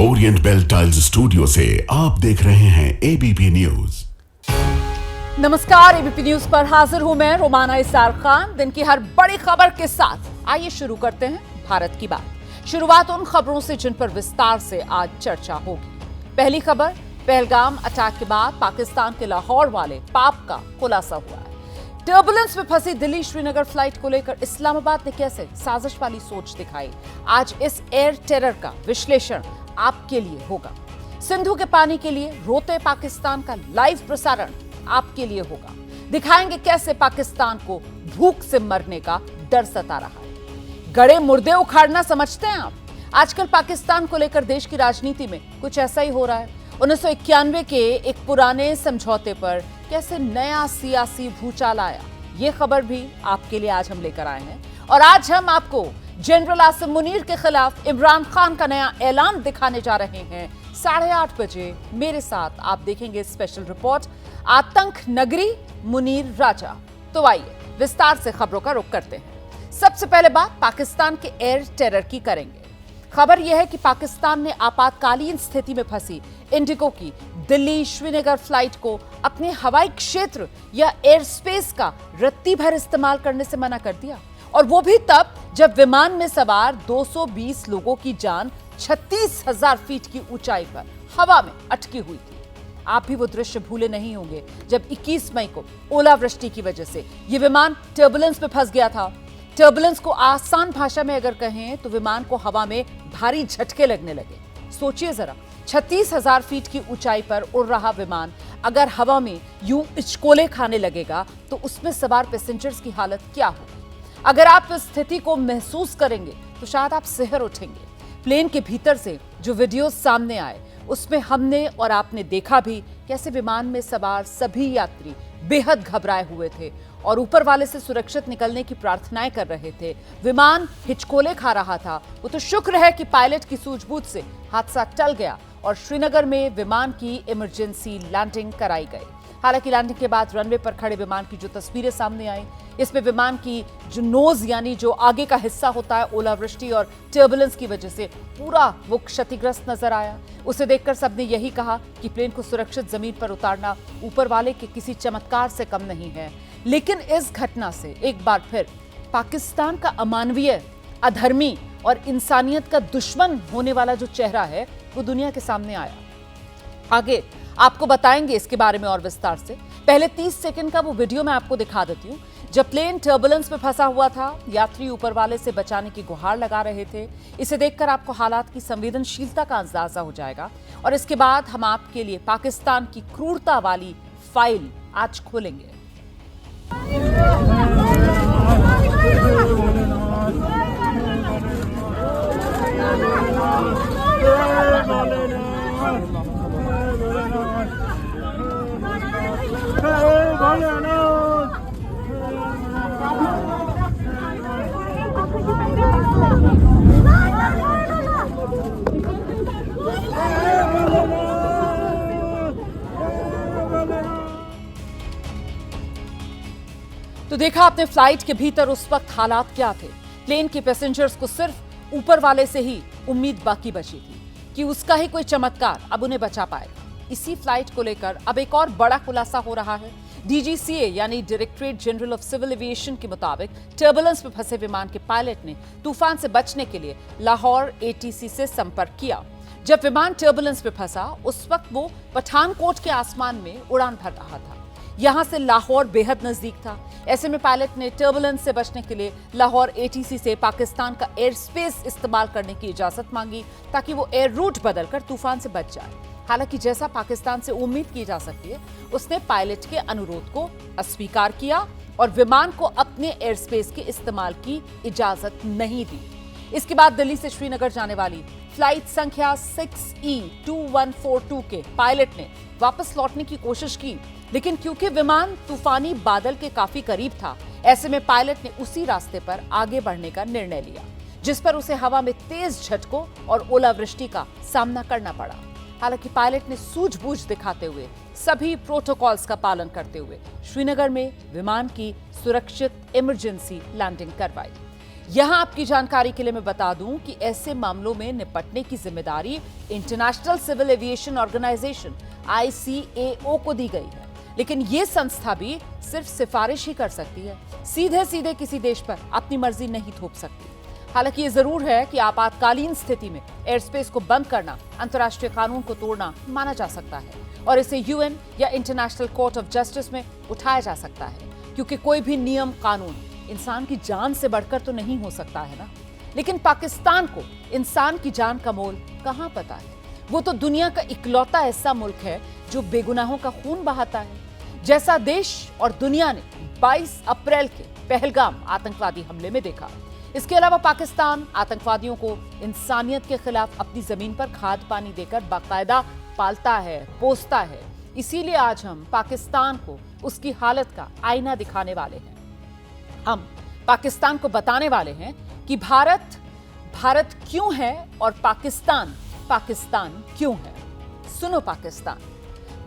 Orient bell tiles studio से आप देख रहे हैं एबीपी न्यूज। नमस्कार, एबीपी न्यूज पर हाजिर हूं मैं रोमाना इसार खान। दिन की हर बड़ी खबर के साथ आइए शुरू करते हैं भारत की बात। शुरुआत उन खबरों से जिन पर विस्तार से आज चर्चा होगी। पहली खबर, पहलगाम अटैक के बाद पाकिस्तान के लाहौर वाले पाप का खुलासा हुआ है। टर्बुलेंस में फंसी दिल्ली श्रीनगर फ्लाइट को लेकर इस्लामाबाद ने कैसे साजिश वाली सोच दिखाई, आज इस एयर टेरर का विश्लेषण आपके लिए होगा। सिंधु के पानी के लिए रोते पाकिस्तान का लाइव प्रसारण आपके लिए होगा। दिखाएंगे कैसे पाकिस्तान को भूख से मरने का डर सता रहा है। गड़े मुर्दे उखाड़ना समझते हैं आप? आजकल पाकिस्तान को लेकर देश की राजनीति में कुछ ऐसा ही हो रहा है। 1991 के एक पुराने समझौते पर कैसे नया सियासी भूचाल आया, ये खबर भी आपके लिए आज हम लेकर आए हैं। और आज हम आपको जनरल आसिम मुनीर के खिलाफ इमरान खान का नया ऐलान दिखाने जा रहे हैं। 8:30 बजे मेरे साथ आप देखेंगे स्पेशल रिपोर्ट आतंक नगरी मुनीर राजा। तो आइए विस्तार से खबरों का रुख करते हैं। सबसे पहले बात पाकिस्तान के एयर टेरर की करेंगे। खबर यह है कि पाकिस्तान ने आपातकालीन स्थिति में फंसी इंडिगो की दिल्ली श्रीनगर फ्लाइट को अपने हवाई क्षेत्र या एयर स्पेस का रत्ती भर इस्तेमाल करने से मना कर दिया, और वो भी तब जब विमान में सवार 220 लोगों की जान 36,000 फीट की ऊंचाई पर हवा में अटकी हुई थी। आप भी वो दृश्य भूले नहीं होंगे जब 21 मई को ओलावृष्टि की वजह से ये विमान टर्बुलेंस में फंस गया था। टर्बुलेंस को आसान भाषा में अगर कहें तो विमान को हवा में भारी झटके लगने लगे। सोचिए जरा, 36,000 फीट की ऊंचाई पर उड़ रहा विमान अगर हवा में यूं इचकोले खाने लगेगा तो उसमें सवार पैसेंजर्स की हालत क्या होगी। अगर आप इस स्थिति को महसूस करेंगे तो शायद आप सिहर उठेंगे। प्लेन के भीतर से जो वीडियो सामने आए उसमें हमने और आपने देखा भी कैसे विमान में सवार सभी यात्री बेहद घबराए हुए थे और ऊपर वाले से सुरक्षित निकलने की प्रार्थनाएं कर रहे थे। विमान हिचकोले खा रहा था। वो तो शुक्र है कि पायलट की सूझबूझ से हादसा टल गया और श्रीनगर में विमान की इमरजेंसी लैंडिंग कराई गई। हालांकि लैंडिंग के बाद रनवे पर खड़े विमान की जो तस्वीरें सामने आई, इसमें विमान की जो नोज यानी जो आगे का हिस्सा होता है, ओलावृष्टि और टर्बुलेंस की वजह से पूरा वो क्षतिग्रस्त नजर आया। उसे देखकर सबने यही कहा कि प्लेन को सुरक्षित जमीन पर उतारना ऊपर वाले के किसी चमत्कार से कम नहीं है। लेकिन इस घटना से एक बार फिर पाकिस्तान का अमानवीय, अधर्मी और इंसानियत का दुश्मन होने वाला जो चेहरा है वो दुनिया के सामने आया। आगे आपको बताएंगे इसके बारे में और विस्तार से। पहले 30 सेकंड का वो वीडियो मैं आपको दिखा देती हूँ। जब प्लेन टर्बुलेंस में फंसा हुआ था, यात्री ऊपर वाले से बचाने की गुहार लगा रहे थे। इसे देखकर आपको हालात की संवेदनशीलता का अंदाजा हो जाएगा। और इसके बाद हम आपके लिए पाकिस्तान की क्रूरता वाली फाइल आज खोलेंगे। तो देखा आपने फ्लाइट के भीतर उस वक्त हालात क्या थे। प्लेन के पैसेंजर्स को सिर्फ ऊपर वाले से ही उम्मीद बाकी बची थी कि उसका ही कोई चमत्कार अब उन्हें बचा पाएगा। इसी फ्लाइट को लेकर अब एक और बड़ा खुलासा हो रहा है। डीजीसीए यानी directorate general of civil aviation के मुताबिक टर्बुलेंस में फंसे विमान के पायलट ने तूफान से बचने के लिए लाहौर एटीसी से संपर्क किया। जब विमान टर्बुलेंस में फंसा उस वक्त वो पठानकोट के आसमान में उड़ान भर रहा था। यहां से लाहौर बेहद नजदीक था। ऐसे में पायलट ने टर्बुलेंस से बचने के लिए लाहौर एटीसी से पाकिस्तान का एयर स्पेस इस्तेमाल करने की इजाजत मांगी ताकि वो एयर रूट बदलकर तूफान से बच जाए। हालांकि जैसा पाकिस्तान से उम्मीद की जा सकती है, उसने पायलट के अनुरोध को अस्वीकार किया और विमान को अपने एयर स्पेस के इस्तेमाल की इजाजत नहीं दी। इसके बाद दिल्ली से श्रीनगर जाने वाली फ्लाइट संख्या 6E2142 के पायलट ने वापस लौटने की कोशिश की, लेकिन क्योंकि विमान तूफानी बादल के काफी करीब था, ऐसे में पायलट ने उसी रास्ते पर आगे बढ़ने का निर्णय लिया, जिस पर उसे हवा में तेज झटकों और ओलावृष्टि का सामना करना पड़ा। हालांकि पायलट ने सूझबूझ दिखाते हुए सभी प्रोटोकॉल्स का पालन करते हुए श्रीनगर में विमान की सुरक्षित इमरजेंसी लैंडिंग करवाई। यहां आपकी जानकारी के लिए मैं बता दूं कि ऐसे मामलों में निपटने की जिम्मेदारी international civil aviation organisation ICAO को दी गई है, लेकिन यह संस्था भी सिर्फ सिफारिश ही कर सकती है, सीधे सीधे किसी देश पर अपनी मर्जी नहीं थोप सकती। हालांकि ये जरूर है कि आपातकालीन स्थिति में एयर स्पेस को बंद करना अंतर्राष्ट्रीय कानून को तोड़ना माना जा सकता है और इसे UN या इंटरनेशनल कोर्ट ऑफ जस्टिस में उठाया जा सकता है, क्योंकि कोई भी नियम कानून इंसान की जान से बढ़कर तो नहीं हो सकता है ना। लेकिन पाकिस्तान को इंसान की जान का मोल कहां पता है। वो तो दुनिया का इकलौता ऐसा मुल्क है जो बेगुनाहों का खून बहाता है, जैसा देश और दुनिया ने 22 अप्रैल के पहलगाम आतंकवादी हमले में देखा। इसके अलावा पाकिस्तान आतंकवादियों को इंसानियत के खिलाफ अपनी जमीन पर खाद पानी देकर बाकायदा पालता है, पोसता है। इसीलिए आज हम पाकिस्तान को उसकी हालत का आईना दिखाने वाले हैं। हम पाकिस्तान को बताने वाले हैं कि भारत भारत क्यों है और पाकिस्तान पाकिस्तान क्यों है। सुनो पाकिस्तान,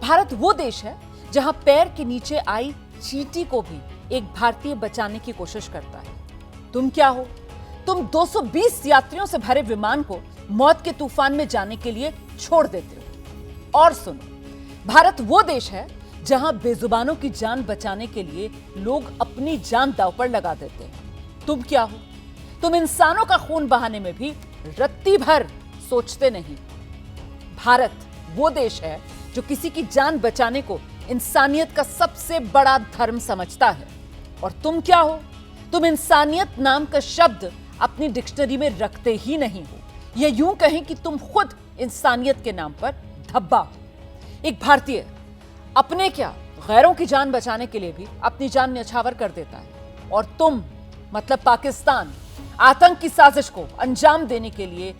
भारत वो देश है जहां पैर के नीचे आई चींटी को भी एक भारतीय बचाने की कोशिश करता है। तुम क्या हो? तुम 220 यात्रियों से भरे विमान को मौत के तूफान में जाने के लिए छोड़ देते हो। और सुनो, भारत वो देश है जहां बेजुबानों की जान बचाने के लिए लोग अपनी जान दांव पर लगा देते हैं। तुम क्या हो? तुम इंसानों का खून बहाने में भी रत्ती भर सोचते नहीं। भारत वो देश है जो किसी की जान बचाने को इंसानियत का सबसे बड़ा धर्म समझता है। और तुम क्या हो? तुम इंसानियत नाम का शब्द अपनी डिक्शनरी में रखते ही नहीं हो, या यूं कहें कि तुम खुद इंसानियत के नाम पर धब्बा हो। एक भारतीय अपने क्या गैरों की जान बचाने के लिए भी अपनी जान न्यौछावर कर देता है, और तुम मतलब पाकिस्तान आतंक की साजिश को अंजाम देने के लिए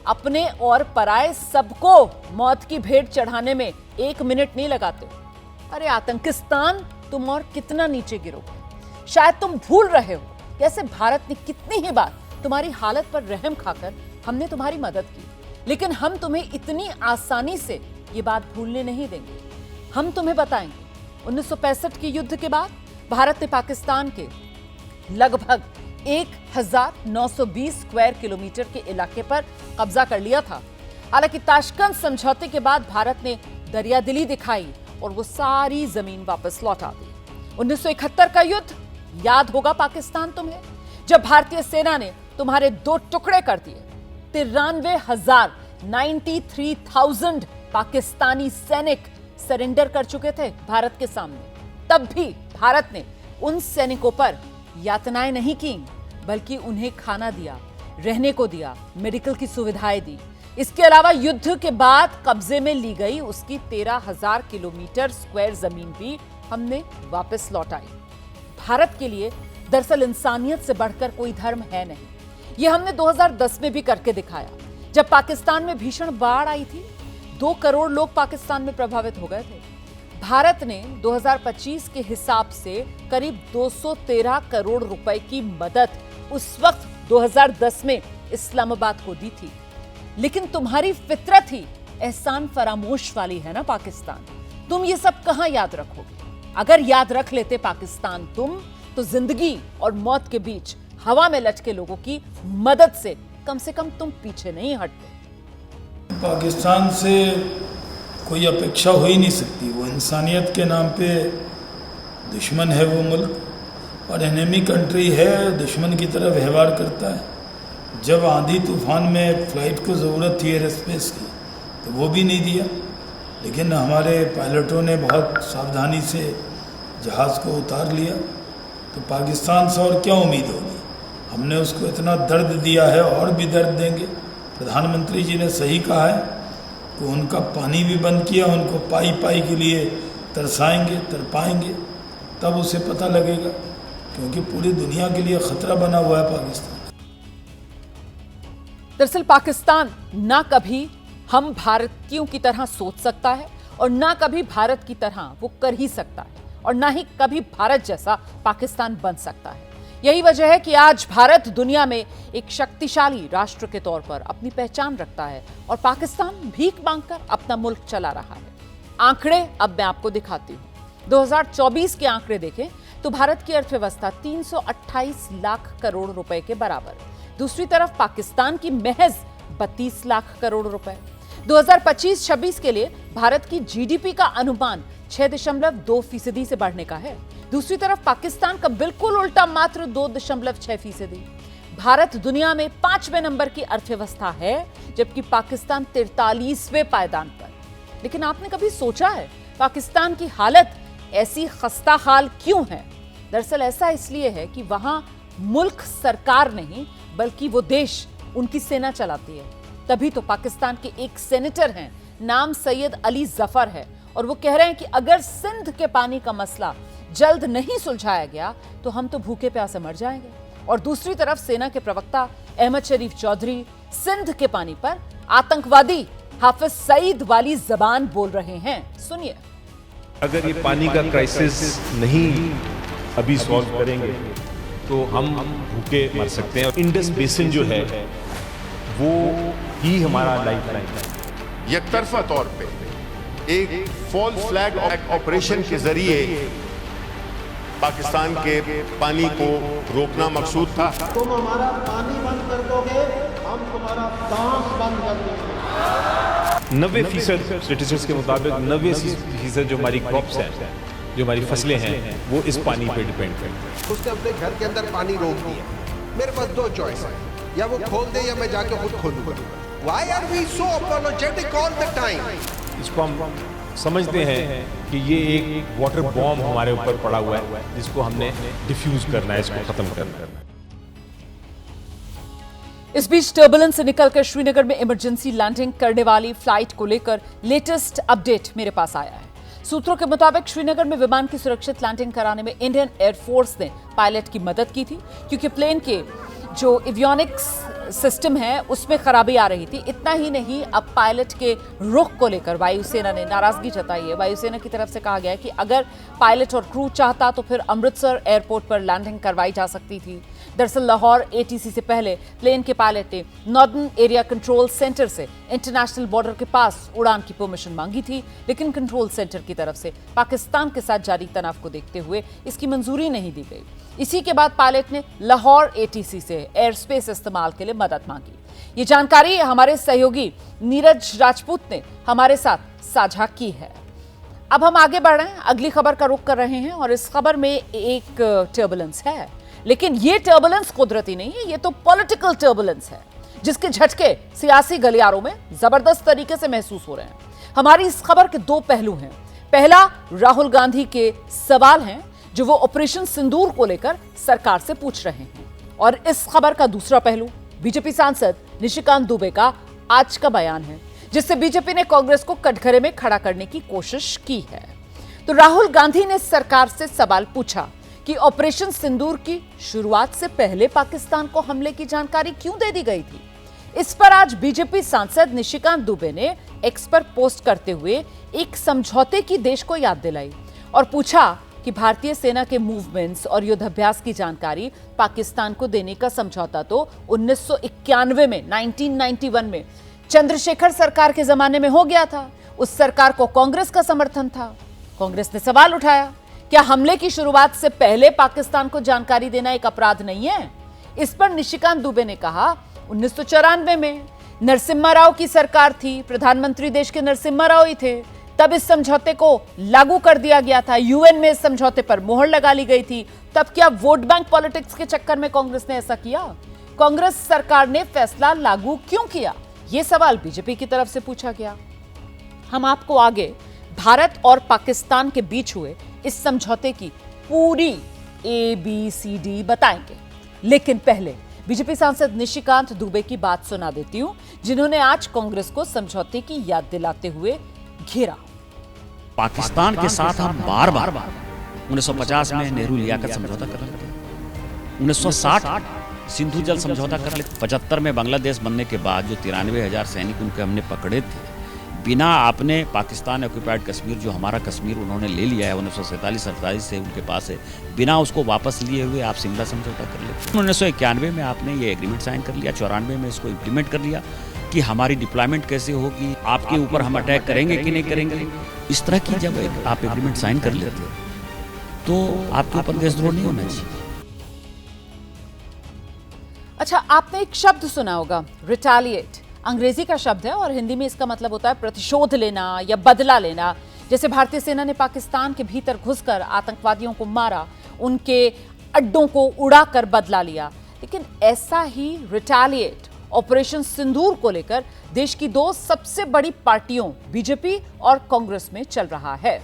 अपने और पराए सबको मौत की भेंट चढ़ाने में 1 मिनट नहीं लगाते। अरे आतंकिस्तान, तुम और कितना नीचे गिरोगे। शायद तुम भूल रहे हो कैसे भारत ने कितनी ही बार तुम्हारी हालत पर रहम खाकर हमने तुम्हारी मदद की, लेकिन हम तुम्हें इतनी आसानी से ये बात भूलने नहीं देंगे। हम तुम्हें बताएंगे 1965 के युद्ध के बाद भारत ने पाकिस्तान के लगभग 1920 स्क्वायर किलोमीटर के इलाके पर कब्जा कर लिया था। हालांकि ताशकंद समझौते के बाद भारत ने दरियादिली दिखाई और वो सारी जमीन वापस लौटा दी। 1971 का युद्ध याद होगा पाकिस्तान तुम्हें, जब भारतीय सेना ने तुम्हारे 2 टुकड़े कर दिए। 93,000 पाकिस्तानी सैनिक सरेंडर कर चुके थे भारत के सामने। तब भी भारत ने उन सैनिकों पर यातनाएं नहीं की, बल्कि उन्हें खाना दिया, रहने को दिया, मेडिकल की सुविधाएं दी। इसके अलावा युद्ध के बाद कब्जे में ली गई उसकी 13,000 किलोमीटर स्क्वायर जमीन भी हमने वापस लौटाई। भारत के लिए दरअसल इंसानियत से बढ़कर कोई धर्म है नहीं। यह हमने 2010 में भी करके दिखाया, जब पाकिस्तान में भीषण बाढ़ आई थी। 2 करोड़ लोग पाकिस्तान में प्रभावित हो गए थे। भारत ने 2025 के हिसाब से करीब 213 करोड़ रुपए की मदद उस वक्त 2010 में इस्लामाबाद को दी थी। लेकिन तुम्हारी फितरत ही एहसान फरामोश वाली है ना पाकिस्तान। तुम ये सब कहां याद रखोगे? अगर याद रख लेते पाकिस्तान तुम, तो जिंदगी और मौत के बीच हवा में लटके लोगों की मदद से कम तुम पीछे नहीं हटते। पाकिस्तान से कोई अपेक्षा हो ही नहीं सकती। वो इंसानियत के नाम पे दुश्मन है वो मुल्क, और एनिमी कंट्री है, दुश्मन की तरह व्यवहार करता है। जब आंधी तूफान में फ़्लाइट को ज़रूरत थी एयर स्पेस की, तो वो भी नहीं दिया। लेकिन हमारे पायलटों ने बहुत सावधानी से जहाज़ को उतार लिया। तो पाकिस्तान से और क्या उम्मीद होगी? हमने उसको इतना दर्द दिया है और भी दर्द देंगे। प्रधानमंत्री जी ने सही कहा है कि उनका पानी भी बंद किया, उनको पाई के लिए तरसाएंगे, तरपाएंगे, तब उसे पता लगेगा, क्योंकि पूरी दुनिया के लिए खतरा बना हुआ है पाकिस्तान। दरअसल पाकिस्तान ना कभी हम भारतीयों की तरह सोच सकता है, और ना कभी भारत की तरह वो कर ही सकता है, और ना ही कभी भारत जैसा पाकिस्तान बन सकता है। यही वजह है कि आज भारत दुनिया में एक शक्तिशाली राष्ट्र के तौर पर अपनी पहचान रखता है, और पाकिस्तान भीख मांगकर अपना मुल्क चला रहा है। आंकड़े अब मैं आपको दिखाती हूं। 2024 के आंकड़े देखें तो भारत की अर्थव्यवस्था 328 लाख करोड़ रुपए के बराबर। दूसरी तरफ पाकिस्तान की महज 32 लाख करोड़ रुपए। 2025-26 के लिए भारत की जीडीपी का अनुमान 6.2% से बढ़ने का है। दूसरी तरफ पाकिस्तान का बिल्कुल उल्टा, मात्र 2.6%। भारत दुनिया में 5वें नंबर की अर्थव्यवस्था है, जबकि पाकिस्तान 43वें पायदान पर। लेकिन आपने कभी सोचा है पाकिस्तान की हालत ऐसी खस्ता हाल क्यों है? दरअसल ऐसा इसलिए है कि वहां मुल्क सरकार नहीं, बल्कि वो देश उनकी सेना चलाती है। तभी तो पाकिस्तान के एक सेनेटर हैं, नाम सैयद अली जफर है, और वो कह रहे हैं कि अगर सिंध के पानी का मसला जल्द नहीं सुलझाया गया तो हम तो भूखे प्यासे मर जाएंगे। और दूसरी तरफ सेना के प्रवक्ता अहमद शरीफ चौधरी सिंध के पानी पर आतंकवादी हाफिज सईद वाली जबान बोल रहे हैं। सुनिए। अगर ये पानी का क्राइसिस नहीं अभी सॉल्व करेंगे तो हम भूखे मर सकते हैं। इंडस बेसिन जो है वो ही हमारा लाइफलाइन है। एकतरफा तौर पे एक फॉल्स फ्लैग ऑपरेशन के जरिए पाकिस्तान के पानी को रोकना मकसूद था। तुम हमारा पानी बंद कर दोगे, हम तुम्हारा दांत बंद कर देंगे। 90% स्टेटिस्टिक्स के मुताबिक 90% जो हमारी क्रॉप्स हैं, जो हमारी फसलें हैं, वो इस पानी पे डिपेंड करती हैं। उसने अपने घर के अंदर पानी रोक दिया। मेरे पास दो चॉइस है, या वो खोल दे या मैं जाके खुद खोलूंगा। Why are we so apologetic all the time? इसको हम समझते हैं कि ये एक वाटर बॉम्ब हमारे ऊपर पड़ा हुआ है, जिसको हमने डिफ्यूज करना है, इसको खत्म करना है। इस बीच टर्बुलेंस से निकलकर श्रीनगर में इमरजेंसी लैंडिंग करने वाली फ्लाइट को लेकर लेटेस्ट अपडेट मेरे पास आया है। सूत्रों के मुताबिक श्रीनगर में विमान की सुरक्षित लैंडिंग कराने में इंडियन एयरफोर्स ने पायलट की मदद की थी, क्योंकि प्लेन के जो एवियोनिक्स सिस्टम है उसमें खराबी आ रही थी। इतना ही नहीं, अब पायलट के रुख को लेकर वायुसेना ने नाराजगी जताई है। वायुसेना की तरफ से कहा गया है कि अगर पायलट और क्रू चाहता तो फिर अमृतसर एयरपोर्ट पर लैंडिंग करवाई जा सकती थी। दरअसल लाहौर एटीसी से पहले प्लेन के पायलट ने नॉर्दर्न एरिया कंट्रोल सेंटर से इंटरनेशनल बॉर्डर के पास उड़ान की परमिशन मांगी थी, लेकिन कंट्रोल सेंटर की तरफ से पाकिस्तान के साथ जारी तनाव को देखते हुए इसकी मंजूरी नहीं दी गई। इसी के बाद पायलट ने लाहौर एटीसी से एयर स्पेस इस्तेमाल के लिए मदद मांगी। ये जानकारी हमारे सहयोगी नीरज राजपूत ने हमारे साथ साझा की है। अब हम आगे बढ़ रहे हैं, अगली खबर का रुख कर रहे हैं, और इस खबर में एक टर्बुलेंस है, लेकिन ये टर्बुलेंस कुदरती नहीं है, ये तो पॉलिटिकल टर्बुलेंस है, जिसके झटके सियासी गलियारों में जबरदस्त तरीके से महसूस हो रहे हैं। हमारी इस खबर के दो पहलू हैं। पहला, राहुल गांधी के सवाल हैं जो वो ऑपरेशन सिंदूर को लेकर सरकार से पूछ रहे हैं, और इस खबर का दूसरा पहलू बीजेपी सांसद निशिकांत दुबे का आज का बयान है, जिससे बीजेपी ने कांग्रेस को कटघरे में खड़ा करने की कोशिश की है। तो राहुल गांधी ने सरकार से सवाल पूछा कि ऑपरेशन सिंदूर की शुरुआत से पहले पाकिस्तान को हमले की जानकारी क्यों दे दी गई थी। इस पर आज बीजेपी सांसद निशिकांत दुबे ने एक्स पर पोस्ट करते हुए एक समझौते की देश को याद दिलाई और पूछा कि भारतीय सेना के मूवमेंट्स और युद्धाभ्यास की जानकारी पाकिस्तान को देने का समझौता तो 1991 में 1991 में चंद्रशेखर सरकार के जमाने में हो गया था। उस सरकार को कांग्रेस का समर्थन था। कांग्रेस ने सवाल उठाया, क्या हमले की शुरुआत से पहले पाकिस्तान को जानकारी देना एक अपराध नहीं है? इस पर निशिकांत दुबे ने कहा, 1994 में नरसिम्हा राव की सरकार थी, प्रधानमंत्री देश के नरसिम्हा राव ही थे, तब इस समझौते को लागू कर दिया गया था, यूएन में इस समझौते पर मोहर लगा ली गई थी। तब क्या वोट बैंक पॉलिटिक्स के चक्कर में कांग्रेस ने ऐसा किया? कांग्रेस सरकार ने फैसला लागू क्यों किया? यह सवाल बीजेपी की तरफ से पूछा गया। हम आपको आगे भारत और पाकिस्तान के बीच हुए इस समझौते की पूरी ABCD बताएंगे, लेकिन पहले बीजेपी सांसद निशिकांत दुबे की बात सुना देती हूं, जिन्होंने आज कांग्रेस को समझौते की याद दिलाते हुए घेरा। पाकिस्तान के साथ हम बार बार 1950 में नेहरू लियाकत समझौता कर लेते, 1960 सिंधु जल समझौता कर लेते, 75 में बांग्लादेश बनने के बाद जो 93,000 सैनिक उनके हमने पकड़े थे, बिना आपने पाकिस्तान ऑक्यूपाइड कश्मीर जो हमारा कश्मीर उन्होंने ले लिया है 1947-47 से उनके पास है, बिना उसको वापस लिए हुए आप शिमला समझौता कर लेते। 1991 में आपने ये एग्रीमेंट साइन कर लिया, 94 में इसको इम्प्लीमेंट कर लिया कि हमारी डिप्लॉयमेंट कैसे होगी, आपके ऊपर हम अटैक करेंगे कि नहीं करेंगे। इस तरह की जब आप एग्रीमेंट साइन कर लेते तो आपके ऊपर देशद्रोह नहीं होना चाहिए। अच्छा, आपने एक शब्द सुना होगा, रिटेलिएट। अंग्रेजी का शब्द है और हिंदी में इसका मतलब होता है प्रतिशोध लेना या बदला लेना। जैसे भारतीय सेना ने पाकिस्तान के भीतर घुसकर आतंकवादियों को मारा, उनके अड्डों को उड़ाकर बदला लिया। लेकिन ऐसा ही रिटेलिएट ऑपरेशन सिंदूर को लेकर देश की दो सबसे बड़ी पार्टियों बीजेपी और कांग्रेस में चल रहा है।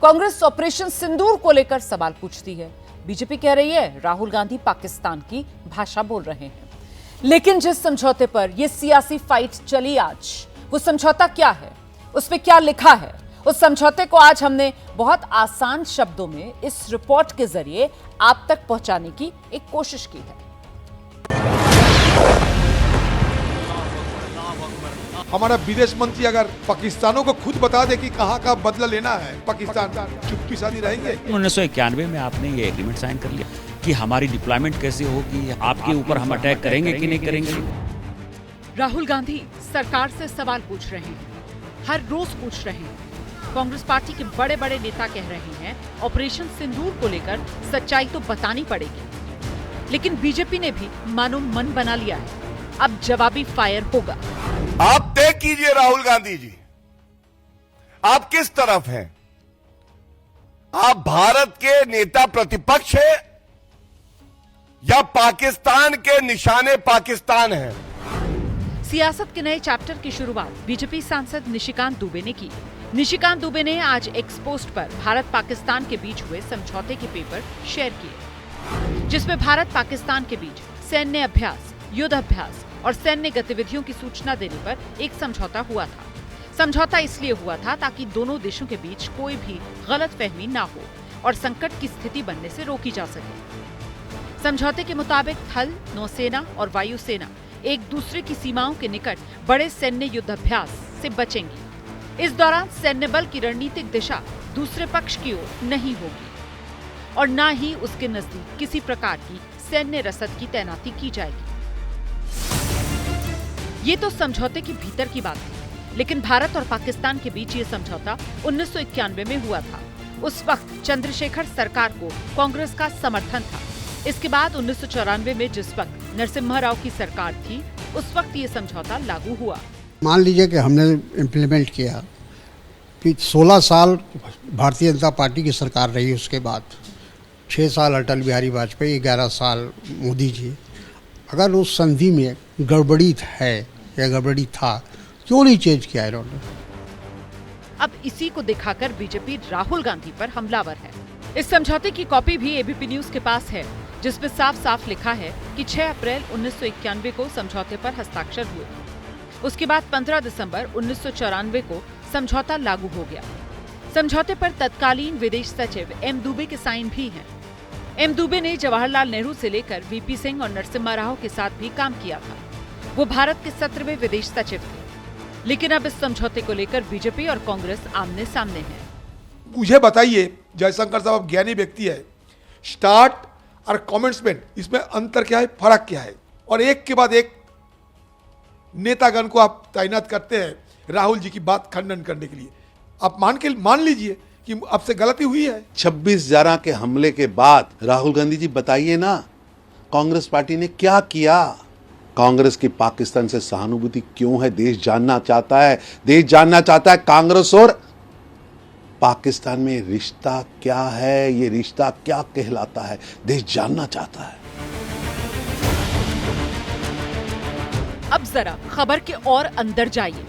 कांग्रेस ऑपरेशन सिंदूर को लेकर सवाल पूछती है, बीजेपी कह रही है राहुल गांधी पाकिस्तान की भाषा बोल रहे हैं। लेकिन जिस समझौते पर यह सियासी फाइट चली आज, वो समझौता क्या है, उस पर क्या लिखा है, उस समझौते को आज हमने बहुत आसान शब्दों में इस रिपोर्ट के जरिए आप तक पहुंचाने की एक कोशिश की है। हमारा विदेश मंत्री अगर पाकिस्तानों को खुद बता दे कि कहाँ का बदला लेना है, पाकिस्तान चुप्पी साधी रहेंगे। 1991 में आपने ये एग्रीमेंट साइन कर लिया कि हमारी डिप्लॉयमेंट कैसे होगी, आपके ऊपर हम अटैक करेंगे कि नहीं करेंगे। राहुल गांधी सरकार से सवाल पूछ रहे हैं, हर रोज पूछ रहे हैं। कांग्रेस पार्टी के बड़े बड़े नेता कह रहे हैं ऑपरेशन सिंदूर को लेकर सच्चाई तो बतानी पड़ेगी। लेकिन बीजेपी ने भी मानो मन बना लिया है, अब जवाबी फायर होगा। आप तय कीजिए राहुल गांधी जी, आप किस तरफ हैं? आप भारत के नेता प्रतिपक्ष हैं या पाकिस्तान के निशाने पाकिस्तान हैं? सियासत के नए चैप्टर की शुरुआत बीजेपी सांसद निशिकांत दुबे ने की। निशिकांत दुबे ने आज एक्स पोस्ट पर भारत पाकिस्तान के बीच हुए समझौते के पेपर शेयर किए, जिसमें भारत पाकिस्तान के बीच सैन्य अभ्यास, युद्ध अभ्यास और सैन्य गतिविधियों की सूचना देने पर एक समझौता हुआ था। समझौता इसलिए हुआ था ताकि दोनों देशों के बीच कोई भी गलतफहमी ना हो और संकट की स्थिति बनने से रोकी जा सके। समझौते के मुताबिक थल, नौसेना और वायुसेना एक दूसरे की सीमाओं के निकट बड़े सैन्य युद्धाभ्यास से बचेंगी। इस दौरान सैन्य बल की रणनीतिक दिशा दूसरे पक्ष की ओर नहीं होगी और न ही उसके नजदीक किसी प्रकार की सैन्य रसद की तैनाती की जाएगी। ये तो समझौते के भीतर की बात है, लेकिन भारत और पाकिस्तान के बीच ये समझौता 1991 में हुआ था। उस वक्त चंद्रशेखर सरकार को कांग्रेस का समर्थन था। इसके बाद 1994 में जिस वक्त नरसिम्हा राव की सरकार थी, उस वक्त ये समझौता लागू हुआ। मान लीजिए कि हमने इम्प्लीमेंट किया कि 16 साल भारतीय जनता पार्टी की सरकार रही, उसके बाद 6 साल अटल बिहारी वाजपेयी, 11 साल मोदी जी। अगर उस संधि में गड़बड़ी है या गड़बड़ी था, क्यों नहीं चेंज किया इन्होंने? अब इसी को दिखाकर बीजेपी राहुल गांधी पर हमलावर है। इस समझौते की कॉपी भी एबीपी न्यूज के पास है, जिसमें साफ साफ लिखा है कि 6 अप्रैल 1991 को समझौते पर हस्ताक्षर हुए। उसके बाद 15 दिसंबर 1994 को समझौता लागू हो गया। समझौते पर तत्कालीन विदेश सचिव एम दुबे के साइन भी हैं। एम दुबे ने जवाहरलाल नेहरू से लेकर वीपी सिंह और नरसिम्हा राव के साथ भी काम किया था। वो भारत के 17वें विदेश सचिव थे। लेकिन अब इस समझौते को लेकर बीजेपी और कांग्रेस आमने सामने हैं। मुझे बताइए, जयशंकर साहब आप ज्ञानी व्यक्ति है, स्टार्ट और कमेंट्स में इसमें अंतर क्या है, फर्क क्या है? और एक के बाद एक नेतागण को आप तैनात करते हैं राहुल जी की बात खंडन करने के लिए। आप मान लीजिए कि आपसे गलती हुई है। 26 जारा के हमले के बाद राहुल गांधी जी बताइए ना, कांग्रेस पार्टी ने क्या किया? कांग्रेस की पाकिस्तान से सहानुभूति क्यों है? देश जानना चाहता है, देश जानना चाहता है कांग्रेस और पाकिस्तान में रिश्ता क्या है, ये रिश्ता क्या कहलाता है, देश जानना चाहता है। अब जरा खबर के और अंदर जाइए।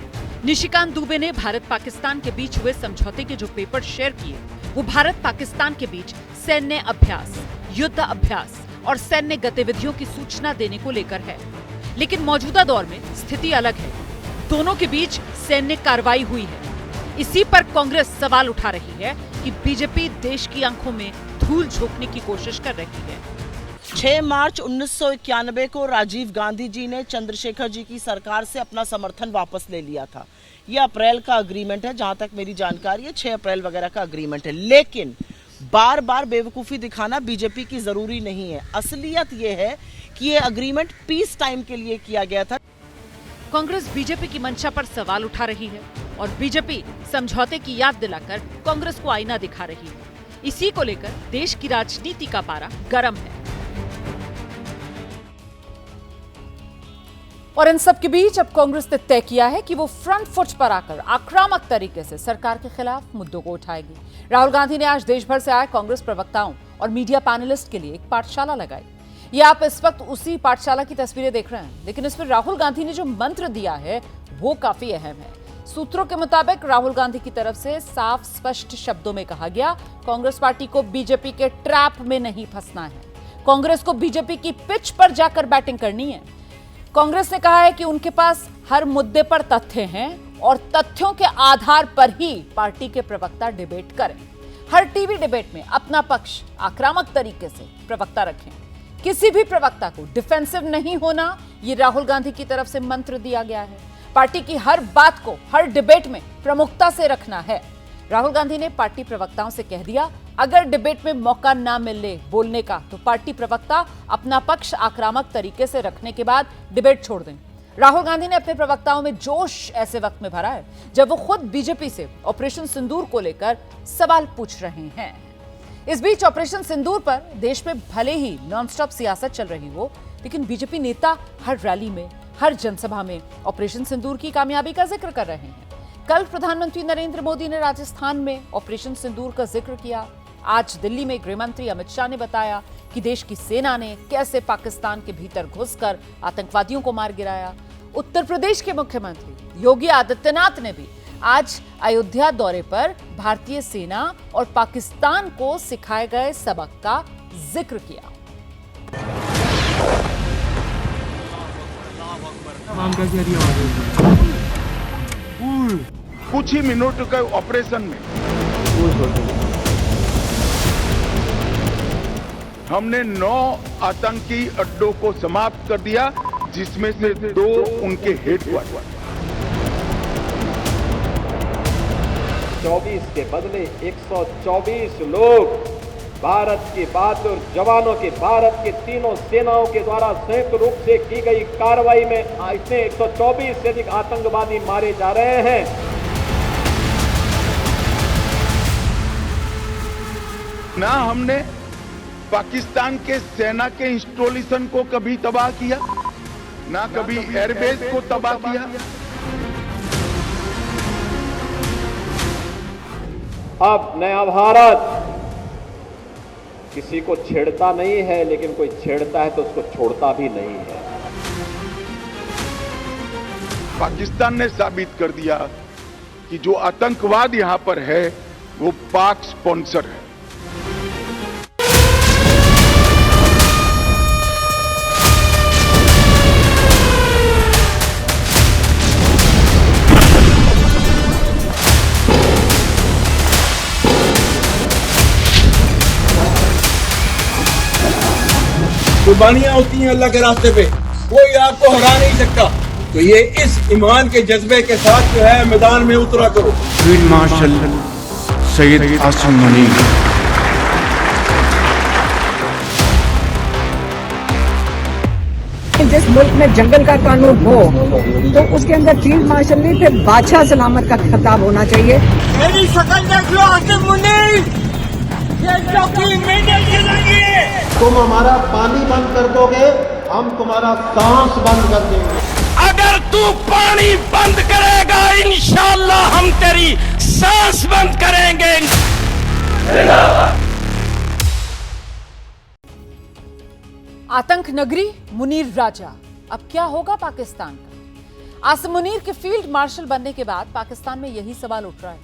निशिकांत दुबे ने भारत पाकिस्तान के बीच हुए समझौते के जो पेपर शेयर किए, वो भारत पाकिस्तान के बीच सैन्य अभ्यास, युद्ध अभ्यास और सैन्य गतिविधियों की सूचना देने को लेकर है। लेकिन मौजूदा दौर में स्थिति अलग है। दोनों के बीच सैन्य कार्रवाई हुई है। इसी पर कांग्रेस सवाल उठा रही है कि बीजेपी देश की आंखों में धूल झोंकने की कोशिश कर रही है। 6 मार्च 1991 को राजीव गांधी जी ने चंद्रशेखर जी की सरकार से अपना समर्थन वापस ले लिया था। यह अप्रैल का अग्रीमेंट है, जहां तक मेरी जानकारी है 6 अप्रैल वगैरह का अग्रीमेंट है। लेकिन बार बार बेवकूफ़ी दिखाना बीजेपी की जरूरी नहीं है। असलियत यह है कि यह अग्रीमेंट पीस टाइम के लिए किया गया था। कांग्रेस बीजेपी की मंशा पर सवाल उठा रही है और बीजेपी समझौते की याद दिलाकर कांग्रेस को आईना दिखा रही है। इसी को लेकर देश की राजनीति का पारा गर्म है। और इन सब के बीच अब कांग्रेस ने तय किया है कि वो फ्रंट फुट पर आकर आक्रामक तरीके से सरकार के खिलाफ मुद्दों को उठाएगी। राहुल गांधी ने आज देश भर से आए कांग्रेस प्रवक्ताओं और मीडिया पैनलिस्ट के लिए एक पाठशाला लगाई। ये आप इस वक्त उसी पाठशाला की तस्वीरें देख रहे हैं, लेकिन इसमें राहुल गांधी ने जो मंत्र दिया है वो काफी अहम है। सूत्रों के मुताबिक राहुल गांधी की तरफ से साफ स्पष्ट शब्दों में कहा गया, कांग्रेस पार्टी को बीजेपी के ट्रैप में नहीं फंसना है। कांग्रेस को बीजेपी की पिच पर जाकर बैटिंग करनी है। कांग्रेस ने कहा है कि उनके पास हर मुद्दे पर तथ्य हैं और तथ्यों के आधार पर ही पार्टी के प्रवक्ता डिबेट करें। हर टीवी डिबेट में अपना पक्ष आक्रामक तरीके से प्रवक्ता रखें। किसी भी प्रवक्ता को डिफेंसिव नहीं होना, ये राहुल गांधी की तरफ से मंत्र दिया गया है। पार्टी की हर बात को हर डिबेट में प्रमुखता से रखना है। राहुल गांधी ने पार्टी प्रवक्ताओं से कह दिया, अगर डिबेट में मौका ना मिले बोलने का तो पार्टी प्रवक्ता अपना पक्ष आक्रामक तरीके से रखने के बाद डिबेट छोड़ दें। राहुल गांधी ने अपने प्रवक्ताओं में जोश ऐसे वक्त में भरा है जब वो खुद बीजेपी से ऑपरेशन सिंदूर को लेकर सवाल पूछ रहे हैं। इस बीच ऑपरेशन सिंदूर पर देश में भले ही नॉनस्टॉप सियासत चल रही हो, लेकिन बीजेपी नेता हर रैली में, हर जनसभा में ऑपरेशन सिंदूर की कामयाबी का जिक्र कर रहे हैं। कल प्रधानमंत्री नरेंद्र मोदी ने राजस्थान में ऑपरेशन सिंदूर का जिक्र किया। आज दिल्ली में गृह मंत्री अमित शाह ने बताया कि देश की सेना ने कैसे पाकिस्तान के भीतर घुसकर आतंकवादियों को मार गिराया। उत्तर प्रदेश के मुख्यमंत्री योगी आदित्यनाथ ने भी आज अयोध्या दौरे पर भारतीय सेना और पाकिस्तान को सिखाए गए सबक का जिक्र किया। कुछ ही मिनट के ऑपरेशन में हमने 9 आतंकी अड्डों को समाप्त कर दिया, जिसमें से 2 उनके हेडक्वार्टर। 24 के बदले 124 लोग भारत के बहादुर जवानों के, भारत के तीनों सेनाओं के द्वारा संयुक्त रूप से की गई कार्रवाई में इसमें 124 से अधिक आतंकवादी मारे जा रहे हैं। ना हमने पाकिस्तान के सेना के इंस्टॉलेशन को कभी तबाह किया, ना कभी एयरबेस को तबाह किया। अब नया भारत किसी को छेड़ता नहीं है, लेकिन कोई छेड़ता है तो उसको छोड़ता भी नहीं है। पाकिस्तान ने साबित कर दिया कि जो आतंकवाद यहां पर है वो पाक स्पॉन्सर है। कुर्बानियां होती हैं अल्लाह के रास्ते पे, कोई आपको हरा नहीं सकता। तो ये इस ईमान के जज्बे के साथ जो है मैदान में उतरा करो। Field marshal Syed Asim Munir. जिस मुल्क में जंगल का कानून हो तो उसके अंदर फील्ड मार्शल नहीं, फिर बादशाह सलामत का खिताब होना चाहिए। मेरी शक्ल देख लो आसिम मुनीर, ये चौकी में नहीं चलेंगे। तुम हमारा पानी बंद कर दोगे, हम तुम्हारा सांस बंद कर देंगे। अगर तू पानी बंद करेगा, इंशाअल्लाह हम तेरी सांस बंद करेंगे। आतंक नगरी मुनीर राजा, अब क्या होगा पाकिस्तान का? आसिम मुनीर के फील्ड मार्शल बनने के बाद पाकिस्तान में यही सवाल उठ रहा है।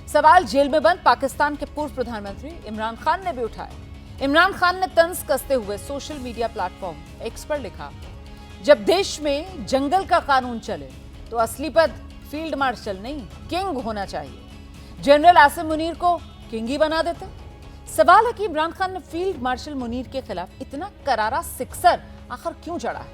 सवाल जेल में बंद पाकिस्तान के पूर्व प्रधानमंत्री इमरान खान ने भी उठाया। इमरान खान ने तंज कसते हुए सोशल मीडिया प्लेटफॉर्म एक्स पर लिखा, जब देश में जंगल का कानून चले तो असली पद फील्ड मार्शल नहीं किंग होना चाहिए। जनरल आसिम मुनीर को किंग ही बना देते। सवाल है कि इमरान खान ने फील्ड मार्शल मुनीर के खिलाफ इतना करारा सिक्सर आखिर क्यों चढ़ा है,